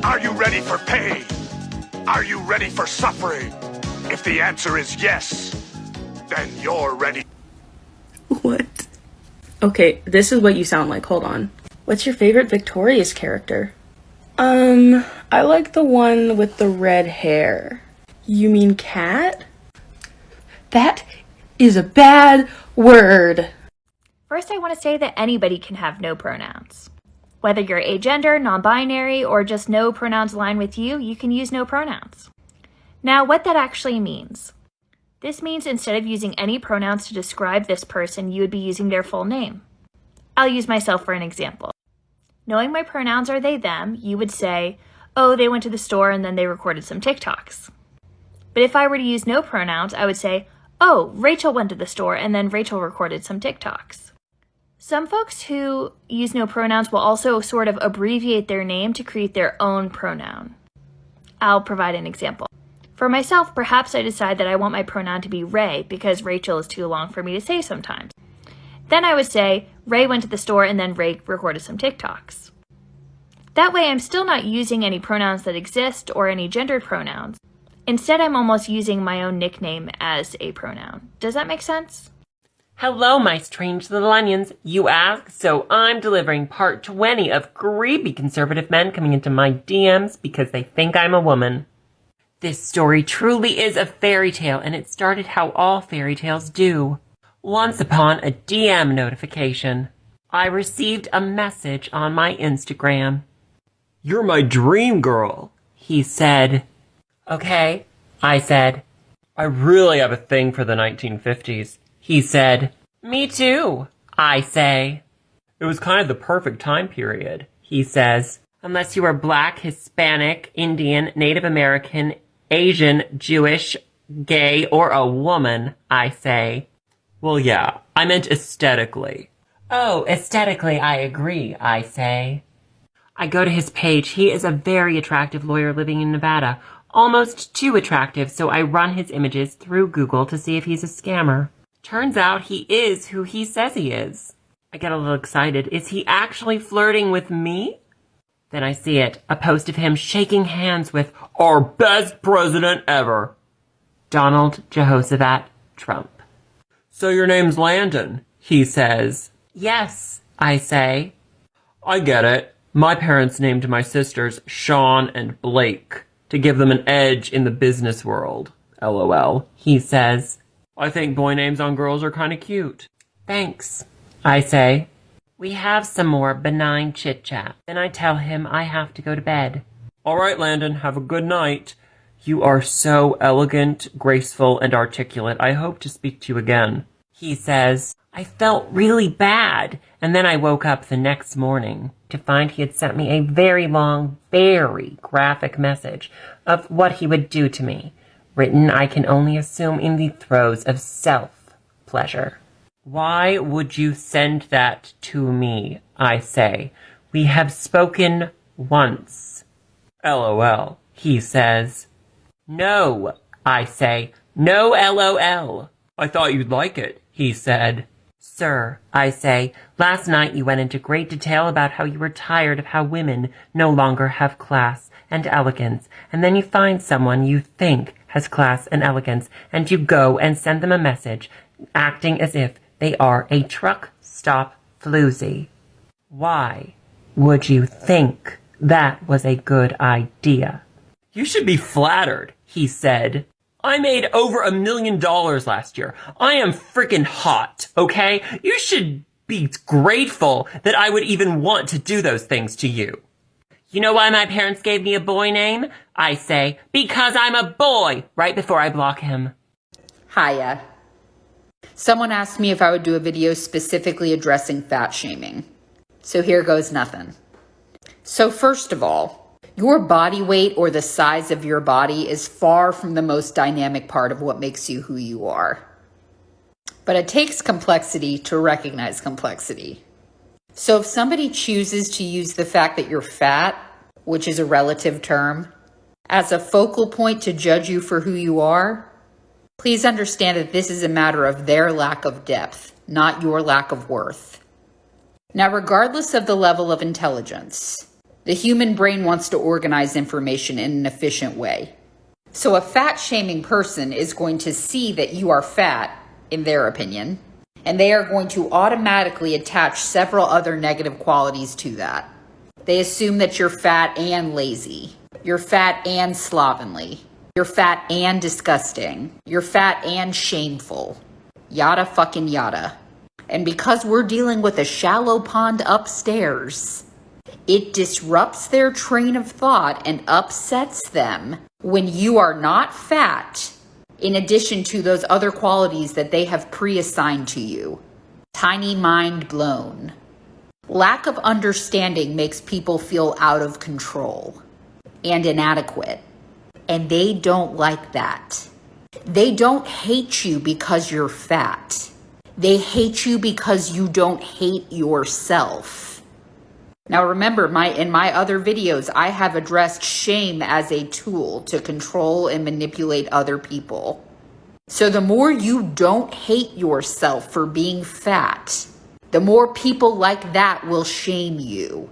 Are you ready for pain? Are you ready for suffering? If the answer is yes, then you're ready. What? Okay, this is what you sound like. Hold on. What's your favorite Victorious character? I like the one with the red hair. You mean Cat? That is a bad word. First, I want to say that anybody can have no pronouns. Whether you're agender, non-binary, or just no pronouns align with you, you can use no pronouns. Now, what that actually means. This means instead of using any pronouns to describe this person, you would be using their full name. I'll use myself for an example. Knowing my pronouns are they, them, you would say, oh, they went to the store and then they recorded some TikToks. But if I were to use no pronouns, I would say, oh, Rachel went to the store and then Rachel recorded some TikToks. Some folks who use no pronouns will also sort of abbreviate their name to create their own pronoun. I'll provide an example. For myself, perhaps I decide that I want my pronoun to be Ray because Rachel is too long for me to say sometimes. Then I would say, Ray went to the store and then Ray recorded some TikToks. That way I'm still not using any pronouns that exist or any gendered pronouns. Instead, I'm almost using my own nickname as a pronoun. Does that make sense? Hello, my strange little onions, you ask, so I'm delivering part 20 of creepy conservative men coming into my DMs because they think I'm a woman. This story truly is a fairy tale, and it started how all fairy tales do. Once upon a DM notification, I received a message on my Instagram. You're my dream girl, he said. Okay, I said. I really have a thing for the 1950s. He said. Me too, I say. It was kind of the perfect time period, he says. Unless you were Black, Hispanic, Indian, Native American, Asian, Jewish, gay, or a woman, I say. Well, yeah, I meant aesthetically. Oh, aesthetically, I agree, I say. I go to his page. He is a very attractive lawyer living in Nevada. Almost too attractive, so I run his images through Google to see if he's a scammer. Turns out he is who he says he is. I get a little excited. Is he actually flirting with me? Then I see it, a post of him shaking hands with our best president ever, Donald Jehoshaphat Trump. So your name's Landon, he says. Yes, I say. I get it. My parents named my sisters Sean and Blake to give them an edge in the business world. LOL, he says. I think boy names on girls are kind of cute. Thanks, I say. We have some more benign chit-chat. Then I tell him I have to go to bed. All right, Landon, have a good night. You are so elegant, graceful, and articulate. I hope to speak to you again. He says, I felt really bad. And then I woke up the next morning to find he had sent me a very long, very graphic message of what he would do to me, written, I can only assume, in the throes of self-pleasure. Why would you send that to me? I say. We have spoken once. LOL, he says. No, I say. No LOL. I thought you'd like it, he said. Sir, I say, last night you went into great detail about how you were tired of how women no longer have class and elegance, and then you find someone you think has class and elegance, and you go and send them a message, acting as if they are a truck stop floozy. Why would you think that was a good idea? You should be flattered, he said. I made over $1 million last year. I am freaking hot, okay? You should be grateful that I would even want to do those things to you. You know why my parents gave me a boy name? I say, because I'm a boy, right before I block him. Hiya. Someone asked me if I would do a video specifically addressing fat shaming. So here goes nothing. So first of all, your body weight or the size of your body is far from the most dynamic part of what makes you who you are. But it takes complexity to recognize complexity. So if somebody chooses to use the fact that you're fat, which is a relative term, as a focal point to judge you for who you are, please understand that this is a matter of their lack of depth, not your lack of worth. Now, regardless of the level of intelligence, The human brain wants to organize information in an efficient way. So a fat-shaming person is going to see that you are fat, in their opinion, and they are going to automatically attach several other negative qualities to that. They assume that you're fat and lazy. You're fat and slovenly. You're fat and disgusting. You're fat and shameful. Yada fucking yada. And because we're dealing with a shallow pond upstairs, it disrupts their train of thought and upsets them when you are not fat, in addition to those other qualities that they have pre-assigned to you. Tiny mind blown. Lack of understanding makes people feel out of control and inadequate. And they don't like that. They don't hate you because you're fat. They hate you because you don't hate yourself. Now remember, in my other videos, I have addressed shame as a tool to control and manipulate other people. So the more you don't hate yourself for being fat, the more people like that will shame you.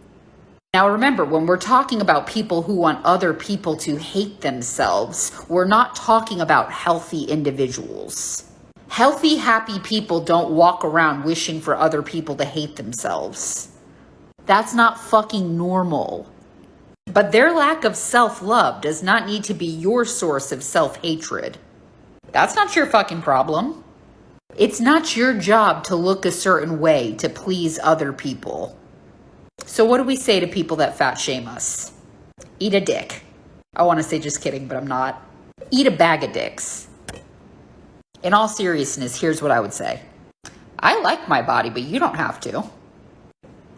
Now remember, when we're talking about people who want other people to hate themselves, we're not talking about healthy individuals. Healthy, happy people don't walk around wishing for other people to hate themselves. That's not fucking normal. But their lack of self-love does not need to be your source of self-hatred. That's not your fucking problem. It's not your job to look a certain way to please other people. So what do we say to people that fat shame us? Eat a dick. I want to say just kidding, but I'm not. Eat a bag of dicks. In all seriousness, here's what I would say. I like my body, but you don't have to.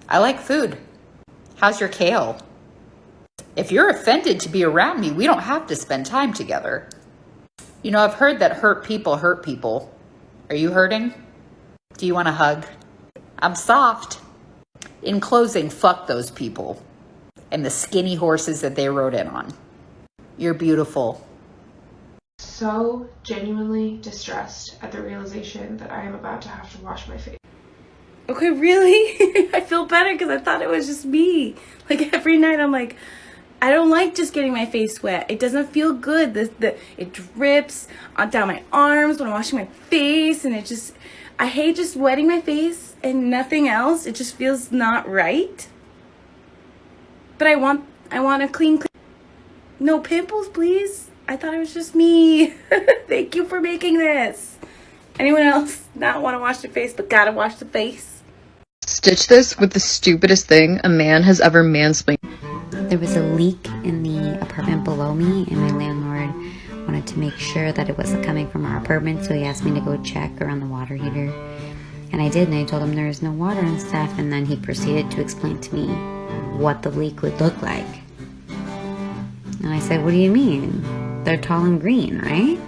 I like food. How's your kale? If you're offended to be around me, we don't have to spend time together. You know, I've heard that hurt people hurt people. Are you hurting? Do you want a hug? I'm soft. In closing, fuck those people and the skinny horses that they rode in on. You're beautiful. So genuinely distressed at the realization that I am about to have to wash my face. Okay, really? I feel better because I thought it was just me. Like every night I'm like, I don't like just getting my face wet. It doesn't feel good. It drips down my arms when I'm washing my face, and I hate just wetting my face and nothing else. It just feels not right. But I want a clean. No pimples, please. I thought it was just me. Thank you for making this. Anyone else not want to wash their face but gotta wash the face? Stitch this with the stupidest thing a man has ever mansplained. There was a leak in the apartment below me, and my landlord wanted to make sure that it wasn't coming from our apartment, so he asked me to go check around the water heater. And I did, and I told him there was no water and stuff, and then he proceeded to explain to me what the leak would look like. And I said, what do you mean? They're tall and green, right?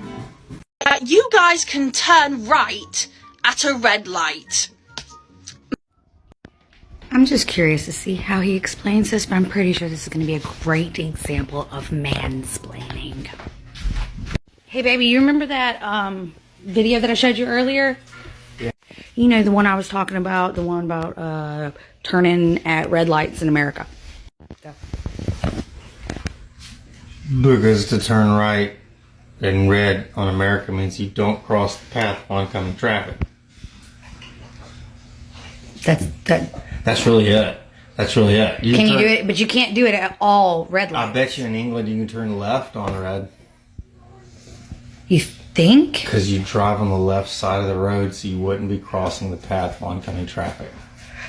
You guys can turn right at a red light. I'm just curious to see how he explains this, but I'm pretty sure this is going to be a great example of mansplaining. Hey, baby, you remember that video that I showed you earlier? Yeah. You know, the one I was talking about, the one about turning at red lights in America. Go. Because to turn right in red on America means you don't cross the path of oncoming traffic. That's really it. That's really it. Can you do it? But you can't do it at all red lights. I bet you in England you can turn left on red. You think? Because you drive on the left side of the road so you wouldn't be crossing the path of oncoming traffic.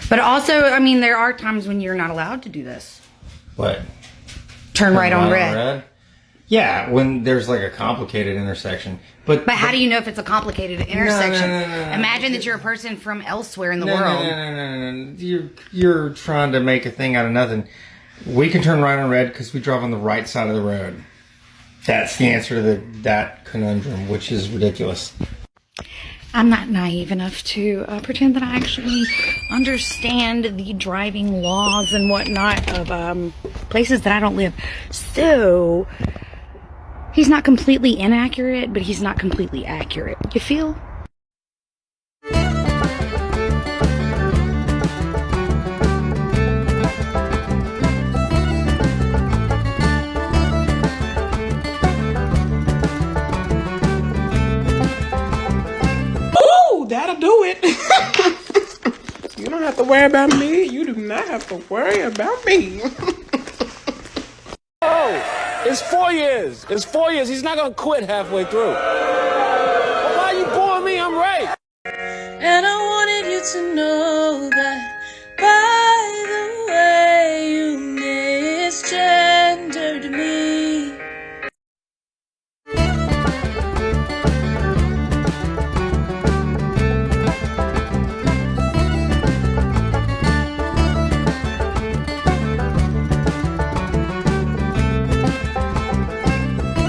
But also, I mean, there are times when you're not allowed to do this. What? Turn right on red. Yeah, when there's like a complicated intersection. But how do you know if it's a complicated intersection? No. Imagine that you're a person from elsewhere in the world. No. You're trying to make a thing out of nothing. We can turn right on red because we drive on the right side of the road. That's the answer to that conundrum, which is ridiculous. I'm not naive enough to pretend that I actually understand the driving laws and whatnot of places that I don't live. So, he's not completely inaccurate, but he's not completely accurate. You feel? have to worry about me. You do not have to worry about me. Oh, it's 4 years. It's 4 years. He's not gonna quit halfway through. Well, why are you booing me? I'm right. And I wanted you to know